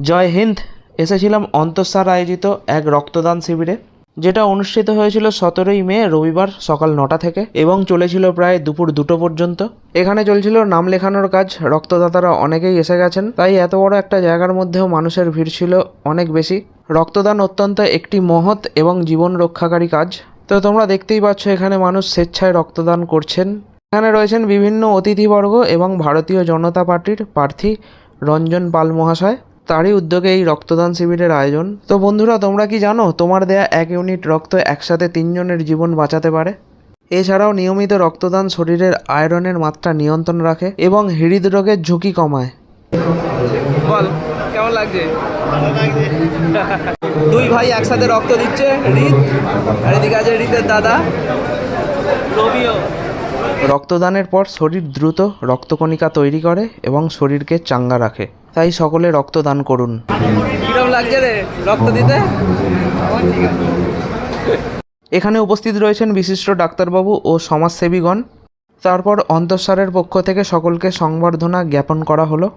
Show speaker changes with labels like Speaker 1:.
Speaker 1: জয় হিন্দ। এসেছিলাম অন্তঃসার আয়োজিত এক রক্তদান শিবিরে, যেটা অনুষ্ঠিত হয়েছিল 17ই মে রবিবার সকাল 9টা থেকে এবং চলেছিল প্রায় দুপুর 2টো পর্যন্ত। এখানে চলছিল নাম লেখানোর কাজ। রক্তদাতারা অনেকেই এসে গেছেন, তাই এত বড় একটা জায়গার মধ্যেও মানুষের ভিড় ছিল অনেক বেশি। রক্তদান অত্যন্ত একটি মহৎ এবং জীবন রক্ষাকারী কাজ। তো তোমরা দেখতেই পাচ্ছ এখানে মানুষ স্বেচ্ছায় রক্তদান করছেন। এখানে রয়েছেন বিভিন্ন অতিথিবর্গ এবং ভারতীয় জনতা পার্টির প্রার্থী রঞ্জন পাল মহাশয়। তারই উদ্যোগে এই রক্তদান শিবিরের আয়োজন। তো বন্ধুরা, তোমরা কি জানো তোমার দেয়া 1 ইউনিট রক্ত একসাথে 3 জনের জীবন বাঁচাতে পারে? এছাড়াও নিয়মিত রক্তদান শরীরের আয়রনের মাত্রা নিয়ন্ত্রণ রাখে এবং হৃদরোগের ঝুঁকি কমায়। বল, কেমন লাগছে? দুই ভাই একসাথে রক্ত দিচ্ছে, রিত আর এদিকে আছে রিতের দাদা রবিও। রক্তদানের পর শরীর দ্রুত রক্তকণিকা তৈরি করে এবং শরীরকে চাঙ্গা রাখে, তাই সকলে রক্তদান করুন। কিরকম লাগছে রে রক্ত দিতে? এখানে উপস্থিত রয়েছেন বিশিষ্ট ডাক্তারবাবু ও সমাজসেবীগণ। তারপর অন্তঃসারের পক্ষ থেকে সকলকে সংবর্ধনা জ্ঞাপন করা হলো।